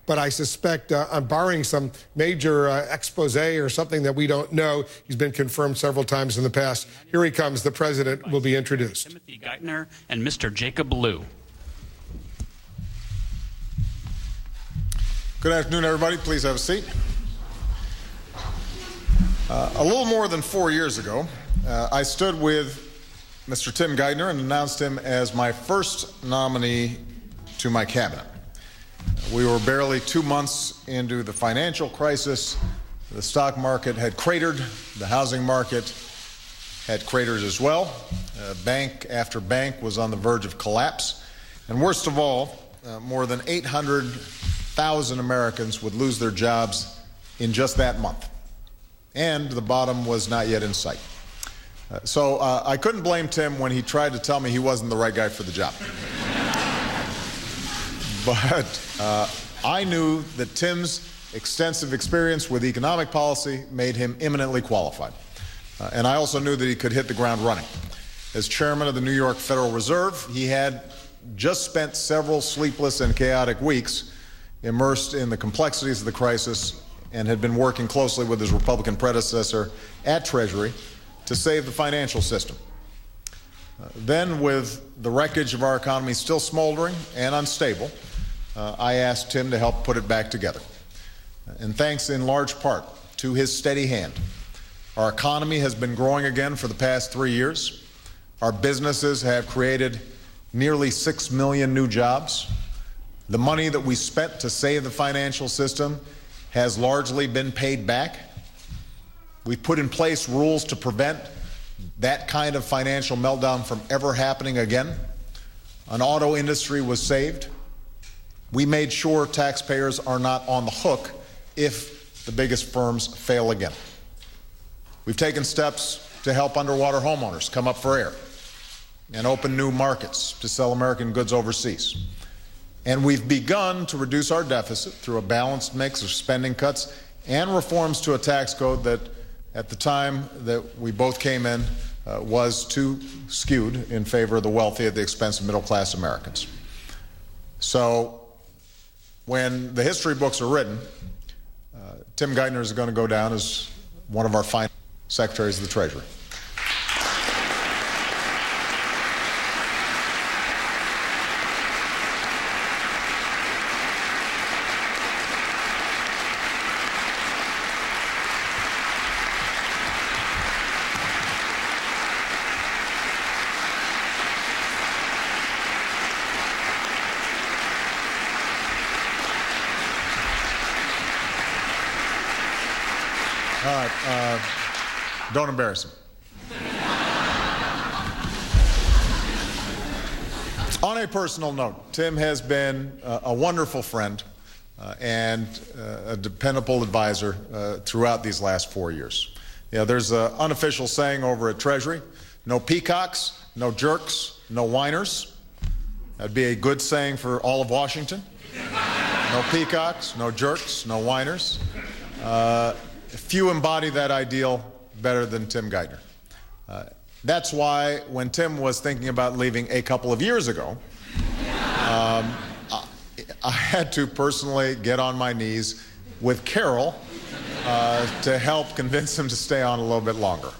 but I suspect, I'm barring some major expose or something that we don't know. He's been confirmed several times in the past. Here he comes. The president will be introduced. Timothy Geithner and Mr. Jacob Lew. Good afternoon, everybody. Please have a seat. A little more than 4 years ago, I stood with Mr. Tim Geithner and announced him as my first nominee to my cabinet. We were barely 2 months into the financial crisis. The stock market had cratered. The housing market had cratered as well. Bank after bank was on the verge of collapse. And worst of all, more than 800,000 Americans would lose their jobs in just that month. And the bottom was not yet in sight. So I couldn't blame Tim when he tried to tell me he wasn't the right guy for the job. But I knew that Tim's extensive experience with economic policy made him eminently qualified. And I also knew that he could hit the ground running. As chairman of the New York Federal Reserve, he had just spent several sleepless and chaotic weeks immersed in the complexities of the crisis and had been working closely with his Republican predecessor at Treasury to save the financial system. Then, with the wreckage of our economy still smoldering and unstable, I asked Tim to help put it back together. And thanks in large part to his steady hand, our economy has been growing again for the past 3 years. Our businesses have created nearly 6 million new jobs. The money that we spent to save the financial system has largely been paid back. We've put in place rules to prevent that kind of financial meltdown from ever happening again. An auto industry was saved. We made sure taxpayers are not on the hook if the biggest firms fail again. We've taken steps to help underwater homeowners come up for air and open new markets to sell American goods overseas. And we've begun to reduce our deficit through a balanced mix of spending cuts and reforms to a tax code that, at the time that we both came in, was too skewed in favor of the wealthy at the expense of middle-class Americans. So when the history books are written, Tim Geithner is going to go down as one of our finest secretaries of the Treasury. All right, don't embarrass him. On a personal note, Tim has been a wonderful friend and a dependable advisor throughout these last 4 years. You know, there's an unofficial saying over at Treasury: no peacocks, no jerks, no whiners. That'd be a good saying for all of Washington. No peacocks, no jerks, no whiners. Few embody that ideal better than Tim Geithner. That's why when Tim was thinking about leaving a couple of years ago, I had to personally get on my knees with Carol to help convince him to stay on a little bit longer.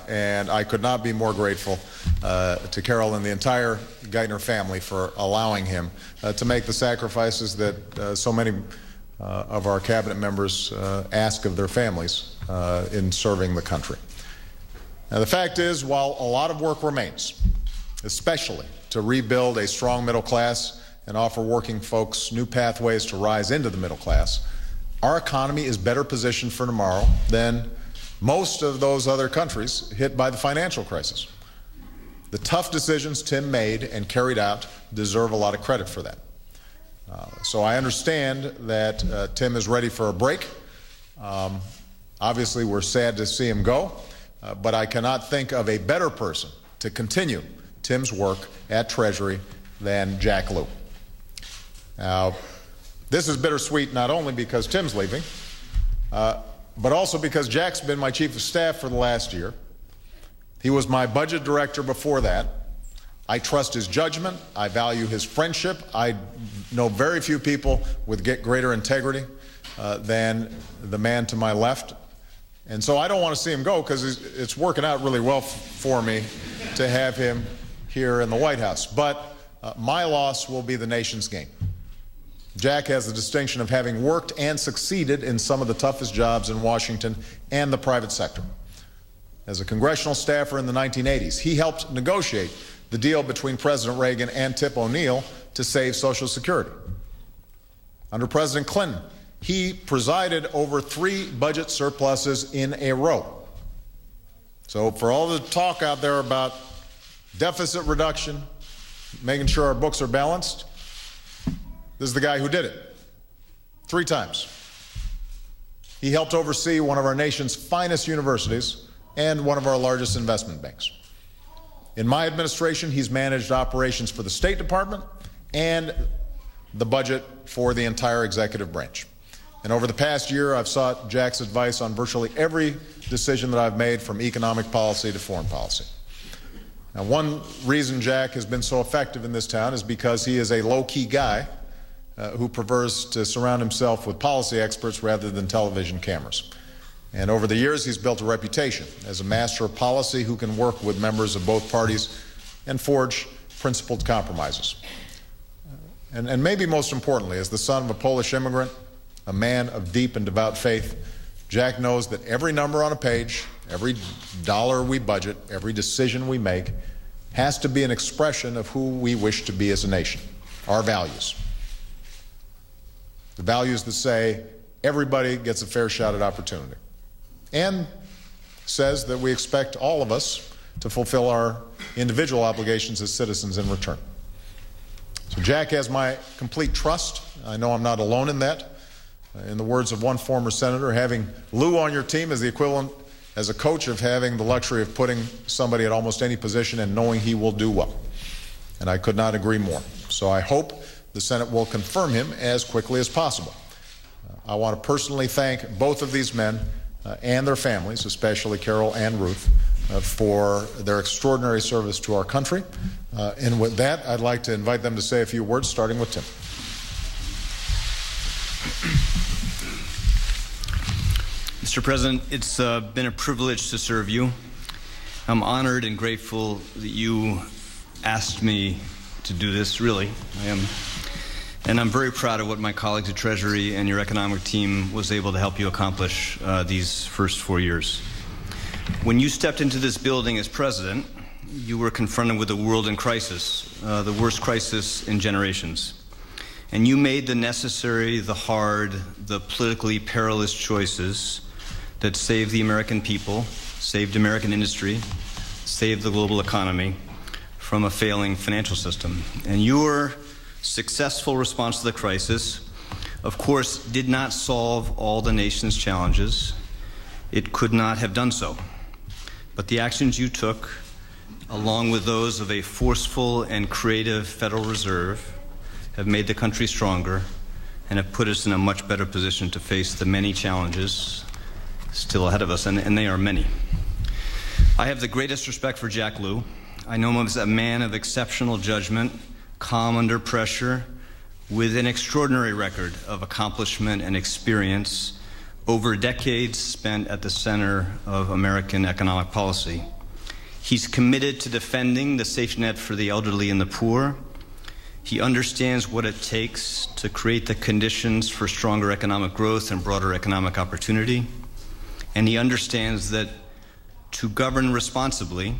And I could not be more grateful to Carol and the entire Geithner family for allowing him to make the sacrifices that so many of our cabinet members ask of their families in serving the country. Now, the fact is, while a lot of work remains, especially to rebuild a strong middle class and offer working folks new pathways to rise into the middle class, our economy is better positioned for tomorrow than most of those other countries hit by the financial crisis. The tough decisions Tim made and carried out deserve a lot of credit for that. So I understand that Tim is ready for a break. Obviously, we're sad to see him go, but I cannot think of a better person to continue Tim's work at Treasury than Jack Lew. Now, this is bittersweet not only because Tim's leaving, but also because Jack's been my chief of staff for the last year. He was my budget director before that, I trust his judgment. I value his friendship. I know very few people with greater integrity than the man to my left. And so I don't want to see him go because it's working out really well for me to have him here in the White House. But my loss will be the nation's gain. Jack has the distinction of having worked and succeeded in some of the toughest jobs in Washington and the private sector. As a congressional staffer in the 1980s, he helped negotiate the deal between President Reagan and Tip O'Neill to save Social Security. Under President Clinton, he presided over 3 budget surpluses in a row. So for all the talk out there about deficit reduction, making sure our books are balanced, this is the guy who did it 3 times. He helped oversee one of our nation's finest universities and one of our largest investment banks. In my administration, he's managed operations for the State Department and the budget for the entire executive branch. And over the past year, I've sought Jack's advice on virtually every decision that I've made, from economic policy to foreign policy. Now, one reason Jack has been so effective in this town is because he is a low-key guy who prefers to surround himself with policy experts rather than television cameras. And over the years, he's built a reputation as a master of policy who can work with members of both parties and forge principled compromises. And maybe most importantly, as the son of a Polish immigrant, a man of deep and devout faith, Jack knows that every number on a page, every dollar we budget, every decision we make has to be an expression of who we wish to be as a nation, our values. The values that say everybody gets a fair shot at opportunity, and says that we expect all of us to fulfill our individual obligations as citizens in return. So Jack has my complete trust. I know I'm not alone in that. In the words of one former senator, having Lou on your team is the equivalent as a coach of having the luxury of putting somebody at almost any position and knowing he will do well. And I could not agree more. So I hope the Senate will confirm him as quickly as possible. I want to personally thank both of these men and their families, especially Carol and Ruth, for their extraordinary service to our country. And with that, I'd like to invite them to say a few words, starting with Tim. Mr. President, it's been a privilege to serve you. I'm honored and grateful that you asked me to do this, really. I am. And I'm very proud of what my colleagues at Treasury and your economic team was able to help you accomplish these first 4 years. When you stepped into this building as president, you were confronted with a world in crisis, the worst crisis in generations. And you made the necessary, the hard, the politically perilous choices that saved the American people, saved American industry, saved the global economy from a failing financial system. And your successful response to the crisis, of course, did not solve all the nation's challenges. It could not have done so. But the actions you took, along with those of a forceful and creative Federal Reserve, have made the country stronger and have put us in a much better position to face the many challenges still ahead of us, and they are many. I have the greatest respect for Jack Lew. I know him as a man of exceptional judgment, calm under pressure, with an extraordinary record of accomplishment and experience over decades spent at the center of American economic policy. He's committed to defending the safety net for the elderly and the poor. He understands what it takes to create the conditions for stronger economic growth and broader economic opportunity. And he understands that to govern responsibly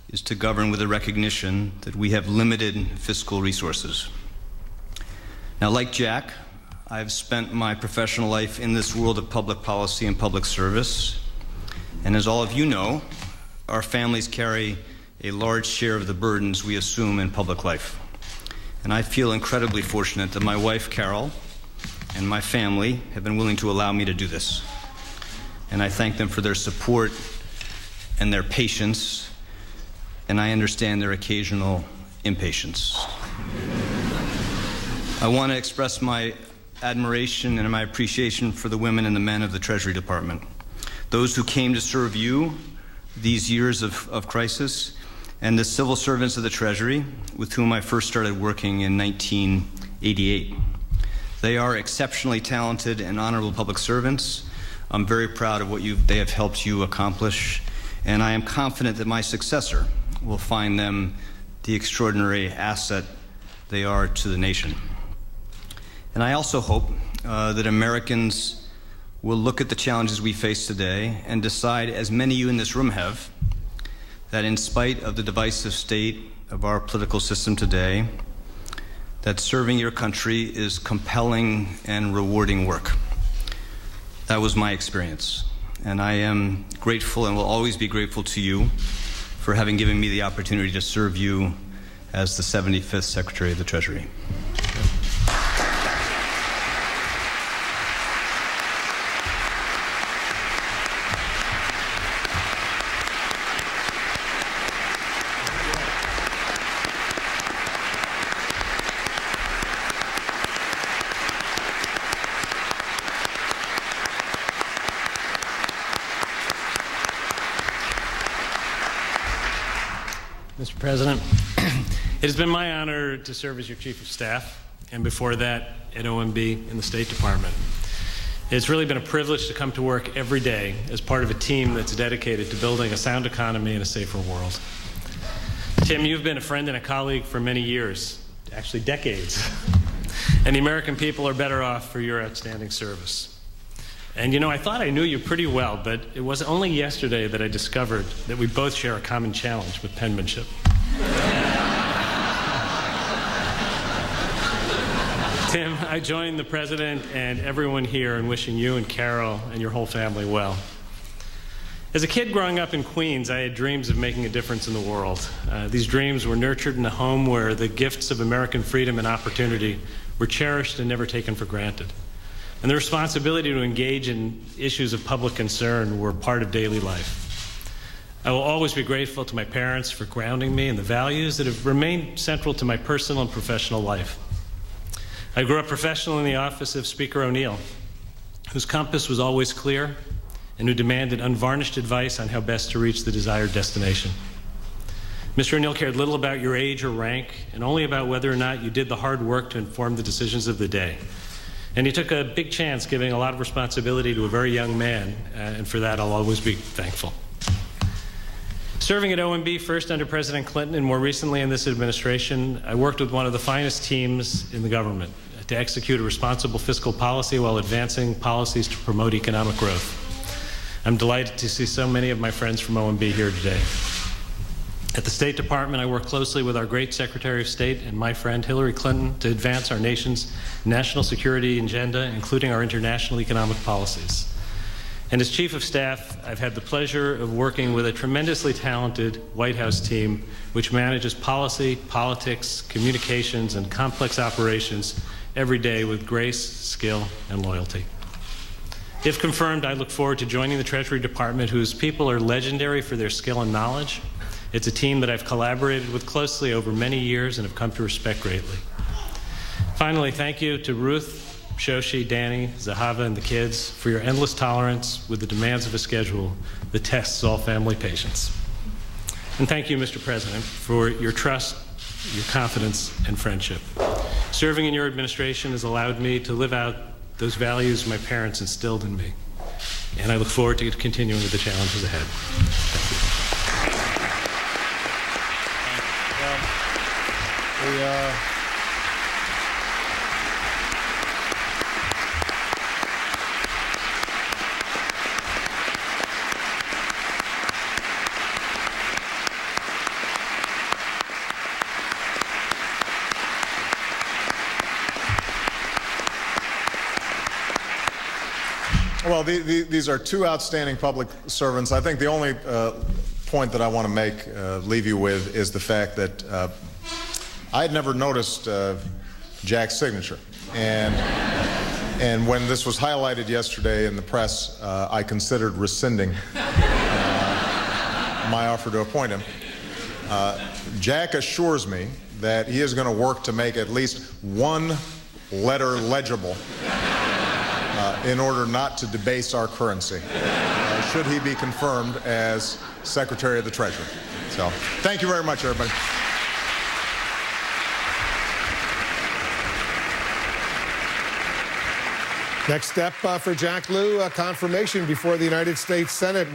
is to govern with a recognition that we have limited fiscal resources. Now, like Jack, I've spent my professional life in this world of public policy and public service. And as all of you know, our families carry a large share of the burdens we assume in public life. And I feel incredibly fortunate that my wife, Carol, and my family have been willing to allow me to do this. And I thank them for their support and their patience, and I understand their occasional impatience. I want to express my admiration and my appreciation for the women and the men of the Treasury Department, those who came to serve you these years of crisis, and the civil servants of the Treasury, with whom I first started working in 1988. They are exceptionally talented and honorable public servants. I'm very proud of what they have helped you accomplish, and I am confident that my successor will find them the extraordinary asset they are to the nation. And I also hope that Americans will look at the challenges we face today and decide, as many of you in this room have, that in spite of the divisive state of our political system today, that serving your country is compelling and rewarding work. That was my experience, and I am grateful and will always be grateful to you for having given me the opportunity to serve you as the 75th Secretary of the Treasury. Mr. President, it has been my honor to serve as your Chief of Staff, and before that at OMB in the State Department. It's really been a privilege to come to work every day as part of a team that's dedicated to building a sound economy and a safer world. Tim, you've been a friend and a colleague for many years, actually decades, and the American people are better off for your outstanding service. And you know, I thought I knew you pretty well, but it was only yesterday that I discovered that we both share a common challenge with penmanship. Tim, I join the President and everyone here in wishing you and Carol and your whole family well. As a kid growing up in Queens, I had dreams of making a difference in the world. These dreams were nurtured in a home where the gifts of American freedom and opportunity were cherished and never taken for granted. And the responsibility to engage in issues of public concern were part of daily life. I will always be grateful to my parents for grounding me in the values that have remained central to my personal and professional life. I grew up professionally in the office of Speaker O'Neill, whose compass was always clear and who demanded unvarnished advice on how best to reach the desired destination. Mr. O'Neill cared little about your age or rank, and only about whether or not you did the hard work to inform the decisions of the day. And he took a big chance giving a lot of responsibility to a very young man, and for that I'll always be thankful. Serving at OMB, first under President Clinton and more recently in this administration, I worked with one of the finest teams in the government to execute a responsible fiscal policy while advancing policies to promote economic growth. I'm delighted to see so many of my friends from OMB here today. At the State Department, I work closely with our great Secretary of State and my friend Hillary Clinton to advance our nation's national security agenda, including our international economic policies. And as Chief of Staff, I've had the pleasure of working with a tremendously talented White House team which manages policy, politics, communications, and complex operations every day with grace, skill, and loyalty. If confirmed, I look forward to joining the Treasury Department, whose people are legendary for their skill and knowledge. It's a team that I've collaborated with closely over many years and have come to respect greatly. Finally, thank you to Ruth, Shoshi, Danny, Zahava, and the kids for your endless tolerance with the demands of a schedule that tests all family patience. And thank you, Mr. President, for your trust, your confidence, and friendship. Serving in your administration has allowed me to live out those values my parents instilled in me. And I look forward to continuing with the challenges ahead. Thank you. Well, these are two outstanding public servants. I think the only point that I want to make, leave you with, is the fact that I had never noticed Jack's signature. And when this was highlighted yesterday in the press, I considered rescinding my offer to appoint him. Jack assures me that he is going to work to make at least one letter legible in order not to debase our currency, should he be confirmed as Secretary of the Treasury. So thank you very much, everybody. Next step for Jack Lew, confirmation before the United States Senate.